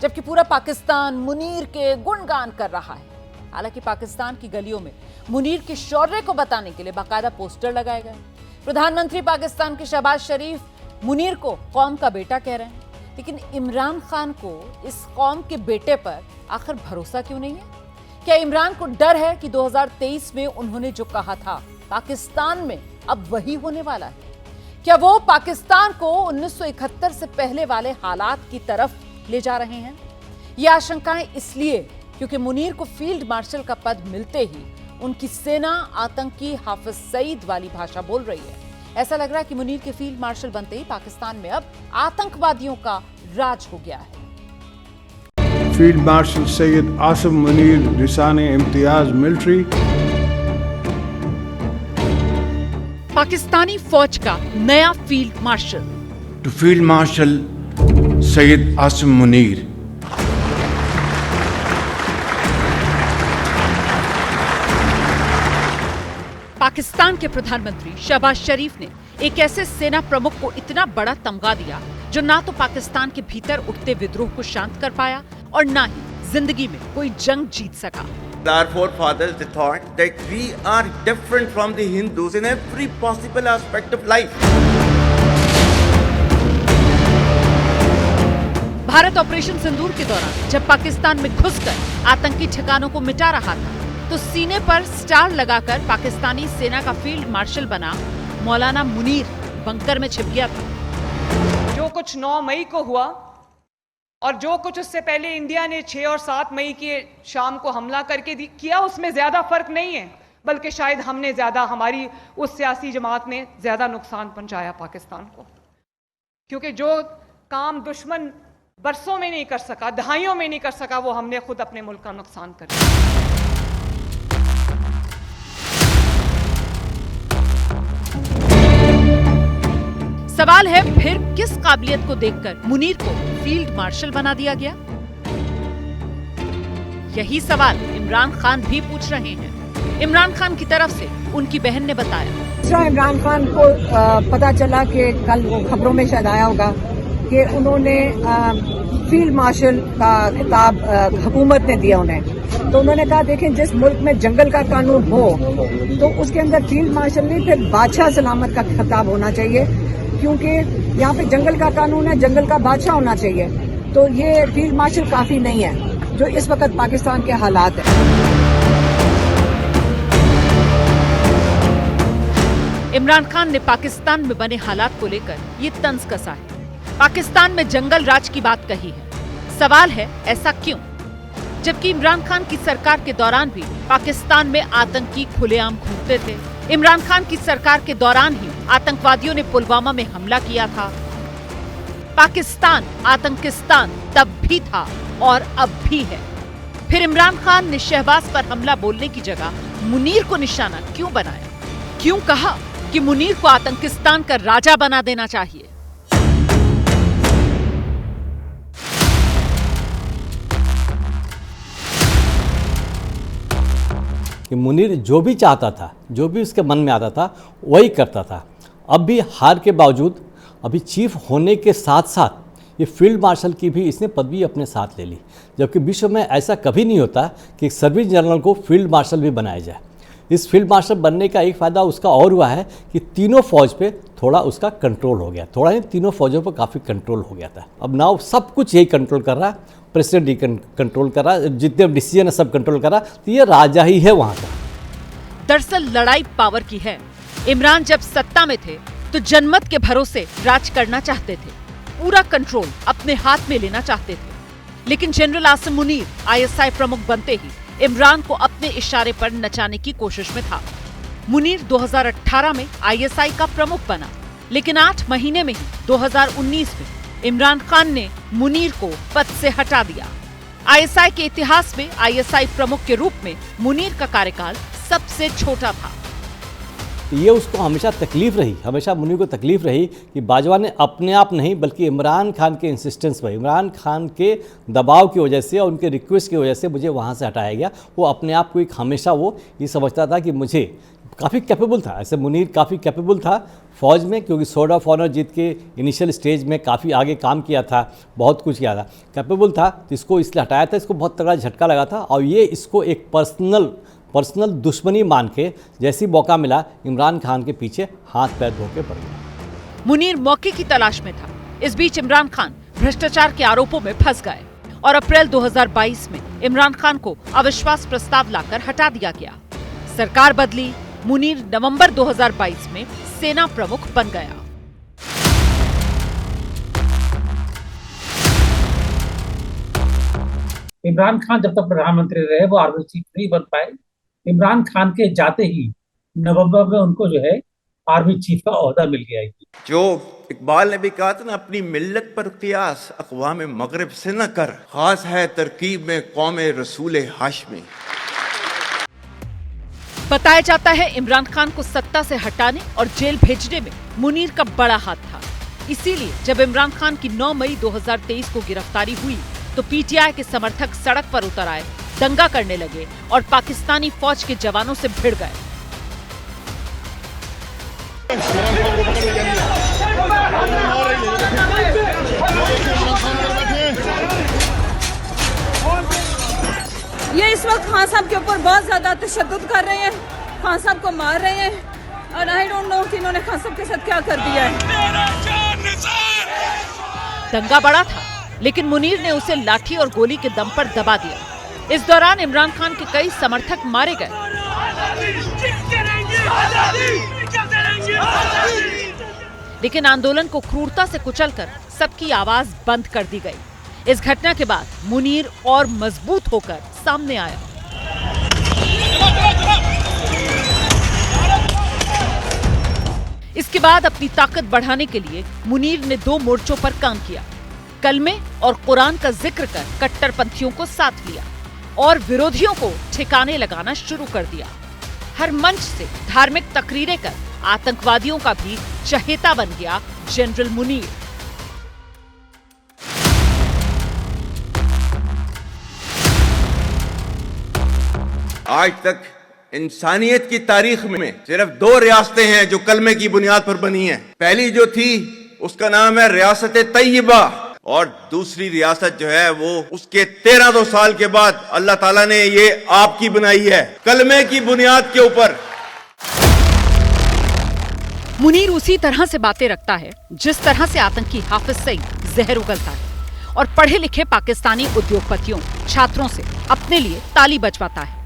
जबकि पूरा पाकिस्तान मुनीर के गुणगान कर रहा है। हालांकि पाकिस्तान की गलियों में मुनीर के शौर्य को बताने के लिए बाकायदा पोस्टर लगाए गए। प्रधानमंत्री पाकिस्तान के शहबाज शरीफ मुनीर को कौम का बेटा कह रहे हैं, लेकिन इमरान खान को इस कौम के बेटे पर आखिर भरोसा क्यों नहीं है? क्या इमरान को डर है कि 2023 में उन्होंने जो कहा था पाकिस्तान में अब वही होने वाला है? क्या वो पाकिस्तान को 1971 से पहले वाले हालात की तरफ ले जा रहे हैं? ये आशंकाएं इसलिए क्योंकि मुनीर को फील्ड मार्शल का पद मिलते ही उनकी सेना आतंकी हाफिज सईद वाली भाषा बोल रही है। ऐसा लग रहा है कि मुनीर के फील्ड मार्शल बनते ही पाकिस्तान में अब आतंकवादियों का राज हो गया है। फील्ड मार्शल सैयद आसिम मुनीर रिसाने इम्तियाज मिलिट्री। पाकिस्तानी फौज का नया field marshal. To field marshal Syed Asim Munir. Pakistan के प्रधानमंत्री शहबाज शरीफ ने एक ऐसे सेना प्रमुख को इतना बड़ा तमगा दिया जो ना तो पाकिस्तान के भीतर उठते विद्रोह को शांत कर पाया और ना ही जिंदगी में कोई जंग जीत सका। Our forefathers they thought that we are different from the Hindus in every possible aspect of life. Bharat operation Sindoor के दौरान जब पाकिस्तान में घुसकर आतंकी ठिकानों को मिटा रहा था तो सीने पर स्टार लगाकर पाकिस्तानी सेना का फील्ड मार्शल बना मौलाना मुनीर बंकर में छिप गया था। जो कुछ 9 मई को हुआ और जो कुछ उससे पहले इंडिया ने 6 और 7 मई की शाम को हमला करके किया, उसमें ज्यादा फर्क नहीं है, बल्कि शायद हमने ज्यादा, हमारी उस सियासी जमात ने ज्यादा नुकसान पहुंचाया पाकिस्तान को, क्योंकि जो काम दुश्मन बरसों में नहीं कर सका, दहाइयों में नहीं कर सका, वो हमने खुद अपने मुल्क का नुकसान कर दिया। सवाल है फिर किस काबिलियत को देखकर मुनीर को फील्ड मार्शल बना दिया गया? यही सवाल इमरान खान भी पूछ रहे हैं। इमरान खान की तरफ से उनकी बहन ने बताया। इमरान खान को पता चला कि कल वो खबरों में शायद आया होगा कि उन्होंने फील्ड मार्शल का खिताब हुकूमत ने दिया उन्हें, तो उन्होंने कहा देखें जिस मुल्क में जंगल का कानून हो तो उसके अंदर फील्ड मार्शल नहीं, फिर बादशाह सलामत का खिताब होना चाहिए, क्योंकि यहाँ पे जंगल का कानून है, जंगल का बादशाह होना चाहिए। तो ये फील्ड मार्शल काफी नहीं है जो इस वक्त पाकिस्तान के हालात है। इमरान खान ने पाकिस्तान में बने हालात को लेकर ये तंज कसा है। पाकिस्तान में जंगल राज की बात कही है। सवाल है ऐसा क्यों, जबकि इमरान खान की सरकार के दौरान भी पाकिस्तान में आतंकी खुलेआम घूमते थे। इमरान खान की सरकार के दौरान ही आतंकवादियों ने पुलवामा में हमला किया था। पाकिस्तान आतंकिस्तान तब भी था और अब भी है। फिर इमरान खान ने शहबाज पर हमला बोलने की जगह मुनीर को निशाना क्यों बनाया? क्यों कहा कि मुनीर को आतंकिस्तान का राजा बना देना चाहिए? कि मुनीर जो भी चाहता था, जो भी उसके मन में आता था वही करता था। अब भी हार के बावजूद अभी चीफ होने के साथ साथ ये फील्ड मार्शल की भी इसने पदवी अपने साथ ले ली, जबकि विश्व में ऐसा कभी नहीं होता कि सर्विस जनरल को फील्ड मार्शल भी बनाया जाए। इस फील्ड मार्शल बनने का एक फ़ायदा उसका और हुआ है कि तीनों फौज पे थोड़ा उसका कंट्रोल हो गया, थोड़ा नहीं तीनों फौजों पर काफ़ी कंट्रोल हो गया था। अब नाउ सब कुछ यही कंट्रोल कर रहा है, प्रेसिडेंट ही कंट्रोल कर रहा है, जितने डिसीजन है सब कंट्रोल कर रहा है, तो ये राजा ही है वहाँ का। दरअसल लड़ाई पावर की है। इमरान जब सत्ता में थे तो जनमत के भरोसे राज करना चाहते थे, पूरा कंट्रोल अपने हाथ में लेना चाहते थे। लेकिन जनरल आसिम मुनीर आईएसआई प्रमुख बनते ही इमरान को अपने इशारे पर नचाने की कोशिश में था। मुनीर 2018 में आईएसआई का प्रमुख बना, लेकिन 8 महीने में ही 2019 में इमरान खान ने मुनीर को पद से हटा दिया। आईएसआई के इतिहास में आईएसआई प्रमुख के रूप में मुनीर का कार्यकाल सबसे छोटा था। ये उसको हमेशा तकलीफ रही, हमेशा मुनीर को तकलीफ रही कि बाजवा ने अपने आप नहीं बल्कि इमरान खान के इंसिस्टेंस पर, इमरान खान के दबाव की वजह से और उनके रिक्वेस्ट की वजह से मुझे वहाँ से हटाया गया। वो अपने आप को एक हमेशा वो ये समझता था कि मुझे काफ़ी कैपेबल था, ऐसे मुनीर काफ़ी कैपेबल था फौज में, क्योंकि सोर्ड ऑफ ऑनर जीत के इनिशियल स्टेज में काफ़ी आगे काम किया था, बहुत कुछ किया था, कैपेबल था। तो इसको इसलिए हटाया था, इसको बहुत तगड़ा झटका लगा था और ये इसको एक पर्सनल दुश्मनी मान के जैसी मौका मिला इमरान खान के पीछे हाथ पैर धो के पड़ गया। मुनीर मौके की तलाश में था। इस बीच इमरान खान भ्रष्टाचार के आरोपों में फंस गए और अप्रैल 2022 में इमरान खान को अविश्वास प्रस्ताव लाकर हटा दिया गया। सरकार बदली, मुनीर नवंबर 2022 में सेना प्रमुख बन गया। इमरान खान जब तक प्रधानमंत्री रहे वो आर्मी चीफ नहीं बन पाए। इमरान खान के जाते ही नवंबर में उनको जो है आर्मी चीफ का ओहदा मिल गया। जो इकबाल ने भी कहा था ना, अपनी मिल्लत पर कियास अक़वाम मगरिब से न कर, खास है तरकीब में कौम रसूल हाशमी। बताया जाता है इमरान खान को सत्ता से हटाने और जेल भेजने में मुनीर का बड़ा हाथ था। इसीलिए जब इमरान खान की 9 मई 2023 को गिरफ्तारी हुई तो पीटीआई के समर्थक सड़क पर उतर आए, दंगा करने लगे और पाकिस्तानी फौज के जवानों से भिड़ गए। ये इस वक्त खान साहब के ऊपर बहुत ज्यादा तशद्दुद कर रहे हैं, खान साहब को मार रहे हैं और आई डोंट नो कि इन्होंने खान साहब के साथ क्या कर दिया है। दंगा बड़ा था लेकिन मुनीर ने उसे लाठी और गोली के दम पर दबा दिया। इस दौरान इमरान खान के कई समर्थक मारे गए। लेकिन आंदोलन को क्रूरता से कुचलकर सबकी आवाज बंद कर दी गई। इस घटना के बाद मुनीर और मजबूत होकर सामने आया। इसके बाद अपनी ताकत बढ़ाने के लिए मुनीर ने 2 मोर्चों पर काम किया। कलमे और कुरान का जिक्र कर कट्टरपंथियों को साथ लिया और विरोधियों को ठिकाने लगाना शुरू कर दिया। हर मंच से धार्मिक तकरीरें कर आतंकवादियों का भी चहेता बन गया जनरल मुनीर। आज तक इंसानियत की तारीख में सिर्फ 2 रियासतें हैं जो कलमे की बुनियाद पर बनी हैं। पहली जो थी उसका नाम है रियासत तैयबा और दूसरी रियासत जो है वो उसके 1300 साल के बाद अल्लाह ताला ने ये आपकी बनाई है कलमे की बुनियाद के ऊपर। मुनीर उसी तरह से बातें रखता है जिस तरह से आतंकी हाफिज सईद जहर उगलता है और पढ़े लिखे पाकिस्तानी उद्योगपतियों छात्रों से अपने लिए ताली बजवाता है।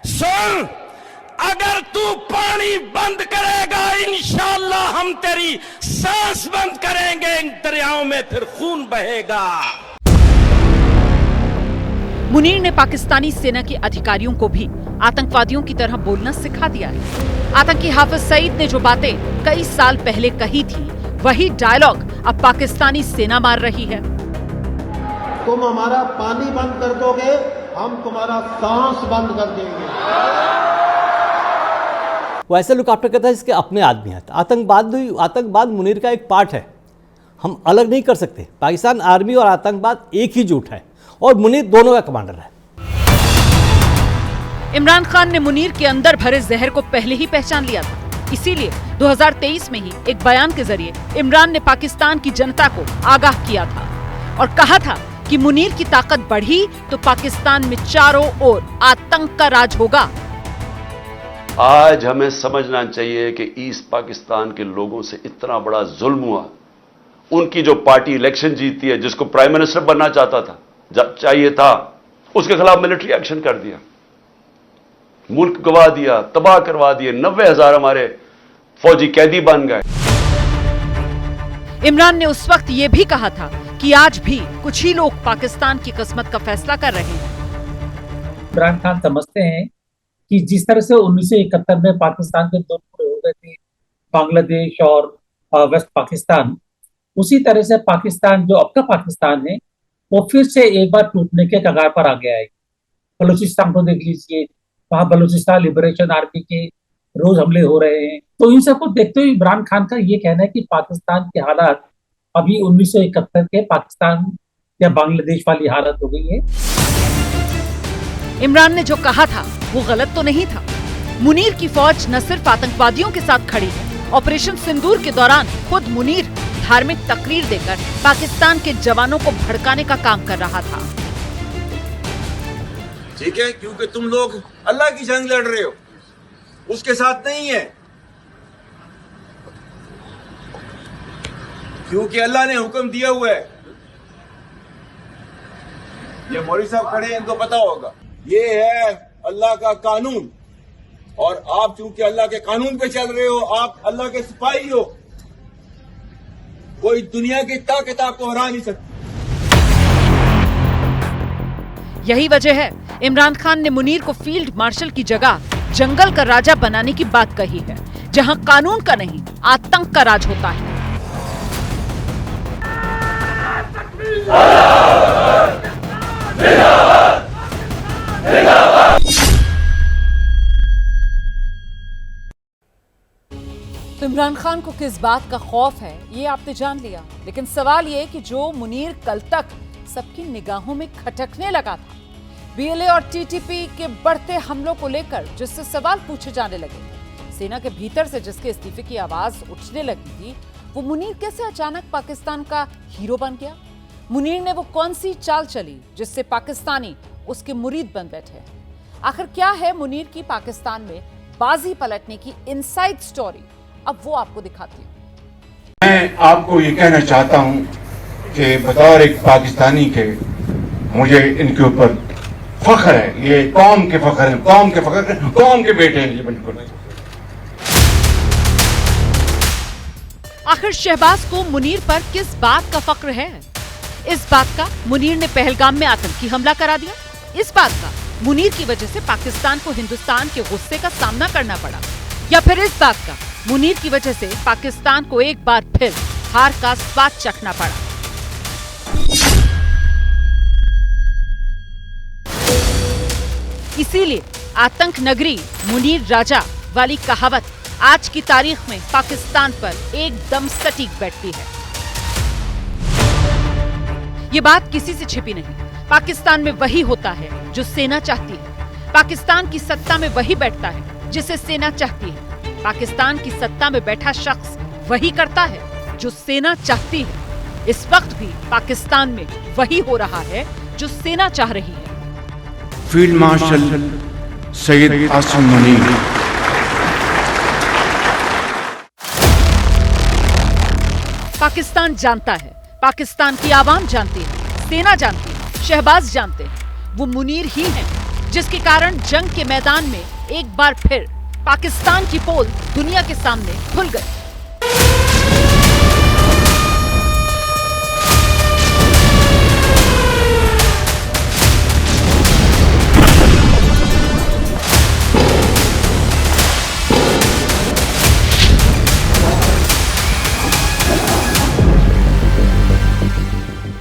सुन, अगर तू पानी बंद करेगा इंशाअल्लाह हम तेरी सांस बंद करेंगे, इन दरियाओं में फिर खून बहेगा। मुनीर ने पाकिस्तानी सेना के अधिकारियों को भी आतंकवादियों की तरह बोलना सिखा दिया है। आतंकी हाफिज सईद ने जो बातें कई साल पहले कही थी वही डायलॉग अब पाकिस्तानी सेना मार रही है। तुम हमारा पानी बंद कर दोगे, हम तुम्हारा सांस बंद कर देंगे। वो ऐसे लुक आफ्टर करता है जिसके अपने आदमी हैं। आतंकवाद मुनीर का एक पार्ट है, हम अलग नहीं कर सकते। पाकिस्तान आर्मी और आतंकवाद एक ही जुट है और मुनीर दोनों का कमांडर है। इमरान खान ने मुनीर के अंदर भरे जहर को पहले ही पहचान लिया था। इसीलिए 2023 में ही एक बयान के जरिए इमरान ने पाकिस्तान की जनता को आगाह किया था और कहा था कि मुनीर की ताकत बढ़ी तो पाकिस्तान में चारों ओर आतंक का राज होगा। आज हमें समझना चाहिए कि ईस्ट पाकिस्तान के लोगों से इतना बड़ा जुल्म हुआ। उनकी जो पार्टी इलेक्शन जीतती है, जिसको प्राइम मिनिस्टर बनना चाहिए था, उसके खिलाफ मिलिट्री एक्शन कर दिया, मुल्क गवा दिया, तबाह करवा दिए। 90,000 हमारे फौजी कैदी बन गए। इमरान ने उस वक्त ये भी कहा था कि आज भी कुछ ही लोग पाकिस्तान की किस्मत का फैसला कर रहे हैं। इमरान खान समझते हैं कि जिस तरह से 1971 में पाकिस्तान के 2 टुकड़े हो गए थे, बांग्लादेश और वेस्ट पाकिस्तान, उसी तरह से पाकिस्तान जो अब का पाकिस्तान है वो फिर से एक बार टूटने के कगार पर आ गया है। बलूचिस्तान को देख लीजिए, वहां बलूचिस्तान लिबरेशन आर्मी के रोज हमले हो रहे हैं। तो इन सबको देखते हुए इमरान खान का ये कहना है कि पाकिस्तान के हालात अभी 1971 के पाकिस्तान या बांग्लादेश वाली हालत हो गई है। इमरान ने जो कहा था वो गलत तो नहीं था। मुनीर की फौज न सिर्फ आतंकवादियों के साथ खड़ी है, ऑपरेशन सिंदूर के दौरान खुद मुनीर धार्मिक तकरीर देकर पाकिस्तान के जवानों को भड़काने का काम कर रहा था। ठीक है, क्योंकि तुम लोग अल्लाह की जंग लड़ रहे हो, उसके साथ नहीं है, क्योंकि अल्लाह ने हुक्म दिया हुआ है। ये मौलवी साहब खड़े हैं, इनको पता होगा। ये है अल्लाह का कानून, और आप चूंकि अल्लाह के कानून पे चल रहे हो, आप अल्लाह के सिपाही हो, कोई दुनिया की ताकत आपको हरा नहीं सकती। यही वजह है इमरान खान ने मुनीर को फील्ड मार्शल की जगह जंगल का राजा बनाने की बात कही है, जहां कानून का नहीं आतंक का राज होता है। तो इमरान खान को किस बात का खौफ है ये आपने जान लिया, लेकिन सवाल ये कि जो मुनीर कल तक सबकी निगाहों में खटकने लगा था, बीएलए और टीटीपी के बढ़ते हमलों को लेकर जिससे सवाल पूछे जाने लगे थे, सेना के भीतर से जिसके इस्तीफे की आवाज उठने लगी थी, वो मुनीर कैसे अचानक पाकिस्तान का हीरो बन गया? मुनीर ने वो कौन सी चाल चली जिससे पाकिस्तानी उसके मुरीद बन बैठे? आखिर क्या है मुनीर की पाकिस्तान में बाजी पलटने की इनसाइड स्टोरी? अब वो आपको दिखाती हूँ। मैं आपको ये कहना चाहता हूँ कि बतौर एक पाकिस्तानी के मुझे इनके ऊपर फख्र है, ये कौम के फख्र है, कौम के फख्र, कौम के बेटे हैं ये बिल्कुल। आखिर शहबाज को मुनीर पर किस बात का फख्र है? इस बात का मुनीर ने पहलगाम में आतंकी हमला करा दिया, इस बात का मुनीर की वजह से पाकिस्तान को हिंदुस्तान के गुस्से का सामना करना पड़ा, या फिर इस बात का मुनीर की वजह से पाकिस्तान को एक बार फिर हार का स्वाद चखना पड़ा? इसीलिए आतंक नगरी मुनीर राजा वाली कहावत आज की तारीख में पाकिस्तान पर एकदम सटीक बैठती है। ये बात किसी से छिपी नहीं, पाकिस्तान में वही होता है जो सेना चाहती है, पाकिस्तान की सत्ता में वही बैठता है जिसे सेना चाहती है, पाकिस्तान की सत्ता में बैठा शख्स वही करता है जो सेना चाहती है। इस वक्त भी पाकिस्तान में वही हो रहा है जो सेना चाह रही है। Field marshal Syed Asim Munir. पाकिस्तान जानता है, पाकिस्तान की आवाम जानती है, सेना जानती है, शहबाज जानते हैं, वो मुनीर ही हैं जिसके कारण जंग के मैदान में एक बार फिर पाकिस्तान की पोल दुनिया के सामने खुल गई।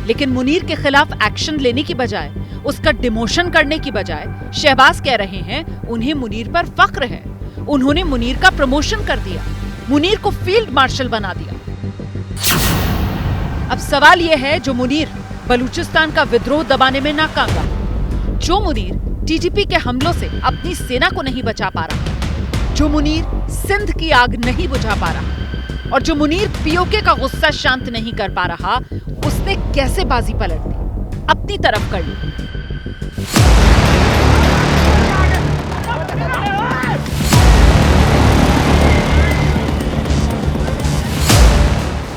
लेकिन मुनीर के खिलाफ एक्शन लेने की बजाय, उसका डिमोशन करने की बजाय शहबाज कह रहे हैं उन्हें मुनीर पर फख्र है, उन्होंने मुनीर का प्रमोशन कर दिया, मुनीर को फील्ड मार्शल बना दिया। अब सवाल यह है, जो मुनीर बलूचिस्तान का विद्रोह दबाने में नाकाम रहा, जो मुनीर टीटीपी के हमलों से अपनी सेना को नहीं बचा पा रहा, जो मुनीर सिंध की आग नहीं बुझा पा रहा, और जो मुनीर पीओके का गुस्सा शांत नहीं कर पा रहा, उसने कैसे बाजी पलट दी, अपनी तरफ कर ली?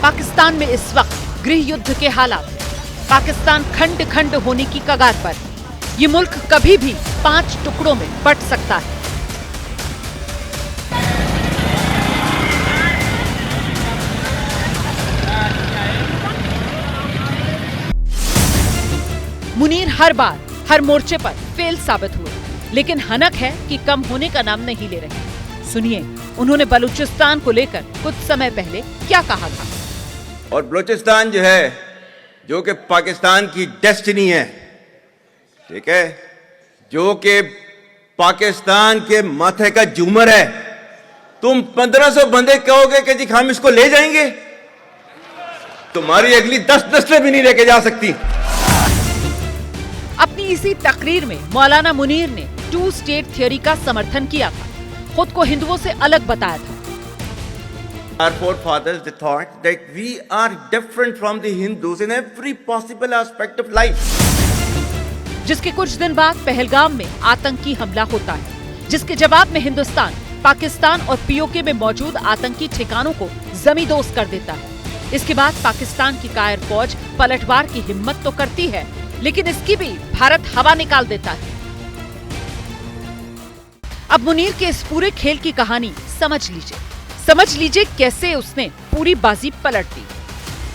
पाकिस्तान में इस वक्त गृह युद्ध के हालात हैं। पाकिस्तान खंड खंड होने की कगार पर। ये मुल्क कभी भी 5 टुकड़ों में बंट सकता है। मुनीर हर बार हर मोर्चे पर फेल साबित हुए, लेकिन हनक है कि कम होने का नाम नहीं ले रहे। सुनिए उन्होंने बलूचिस्तान को लेकर कुछ समय पहले क्या कहा था। और बलूचिस्तान जो है, जो कि पाकिस्तान की डेस्टिनी है, ठीक है, जो कि पाकिस्तान के माथे का झूमर है, तुम 1500 बंदे कहोगे कि जी हम इसको ले जाएंगे, तुम्हारी अगली 10 नस्लें भी नहीं लेके जा सकती। अपनी इसी तकरीर में मौलाना मुनीर ने 2 स्टेट थ्योरी का समर्थन किया था, खुद को हिंदुओं से अलग बताया था। Our forefathers they thought that we are different from the Hindus in every possible aspect of life. जिसके कुछ दिन बाद पहलगाम में आतंकी हमला होता है, जिसके जवाब में हिंदुस्तान पाकिस्तान और पीओके में मौजूद आतंकी ठिकानों को जमींदोज कर देता है। इसके बाद पाकिस्तान की कायर फौज पलटवार की हिम्मत तो करती है, लेकिन इसकी भी भारत हवा निकाल देता है। अब मुनीर के इस पूरे खेल की कहानी समझ लीजिए कैसे उसने पूरी बाजी पलट दी।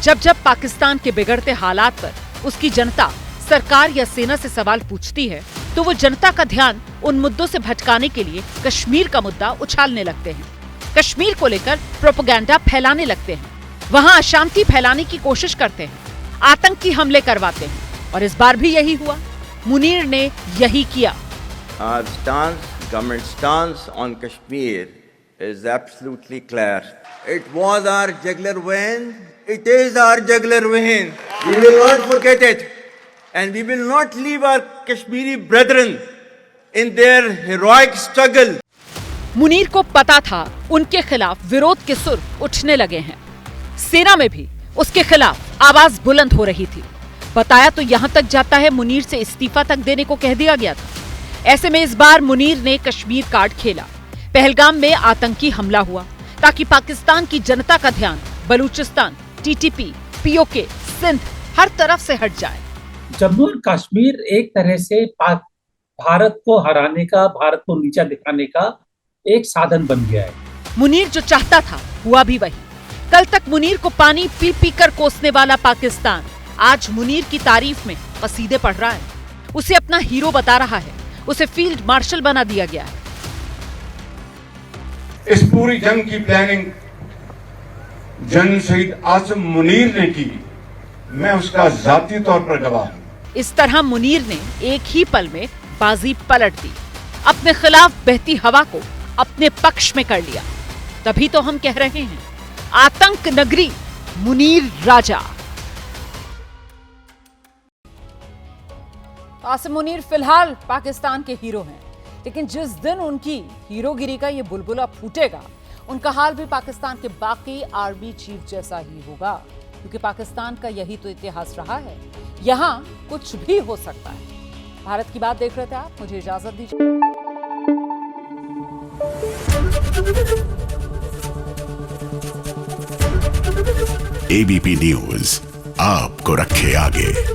जब जब पाकिस्तान के बिगड़ते हालात पर उसकी जनता सरकार या सेना से सवाल पूछती है तो वो जनता का ध्यान उन मुद्दों से भटकाने के लिए कश्मीर का मुद्दा उछालने लगते हैं। कश्मीर को लेकर प्रोपेगेंडा फैलाने लगते हैं, वहां अशांति फैलाने की कोशिश करते हैं, आतंकी हमले करवाते हैं और इस बार भी यही हुआ। मुनीर ने यही किया। Government stance on Kashmir is absolutely clear. It was our jugular vein. It is our jugular vein. We will not forget it, and we will not leave our Kashmiri brethren in their heroic struggle. Munir को पता था उनके खिलाफ विरोध के सुर उठने लगे हैं। सेना में भी उसके खिलाफ आवाज बुलंद हो रही थी। बताया तो यहां तक जाता है मुनीर से इस्तीफा तक देने को कह दिया गया था। ऐसे में इस बार मुनीर ने कश्मीर कार्ड खेला। पहलगाम में आतंकी हमला हुआ ताकि पाकिस्तान की जनता का ध्यान बलूचिस्तान, टीटीपी, पीओके, सिंध हर तरफ से हट जाए। जम्मू और कश्मीर एक तरह से भारत को हराने का, भारत को नीचा दिखाने का एक साधन बन गया है। मुनीर जो चाहता था हुआ भी वही। कल तक मुनीर को पानी पी पी कर कोसने वाला पाकिस्तान आज मुनीर की तारीफ में कसीदे पढ़ रहा है, उसे अपना हीरो बता रहा है, उसे फील्ड मार्शल बना दिया गया है। इस पूरी जंग की प्लानिंग जनरल शहीद आसिम मुनीर ने की, मैं उसका जाती तौर पर गवाह हूं। इस तरह मुनीर ने एक ही पल में बाजी पलट दी, अपने खिलाफ बहती हवा को अपने पक्ष में कर लिया। तभी तो हम कह रहे हैं आतंक नगरी मुनीर राजा। आसिम मुनीर फिलहाल पाकिस्तान के हीरो हैं, लेकिन जिस दिन उनकी हीरोगिरी का ये बुलबुला फूटेगा उनका हाल भी पाकिस्तान के बाकी आर्मी चीफ जैसा ही होगा, क्योंकि पाकिस्तान का यही तो इतिहास रहा है, यहां कुछ भी हो सकता है। भारत की बात देख रहे थे आप, मुझे इजाजत दीजिए। एबीपी न्यूज आपको रखे आगे।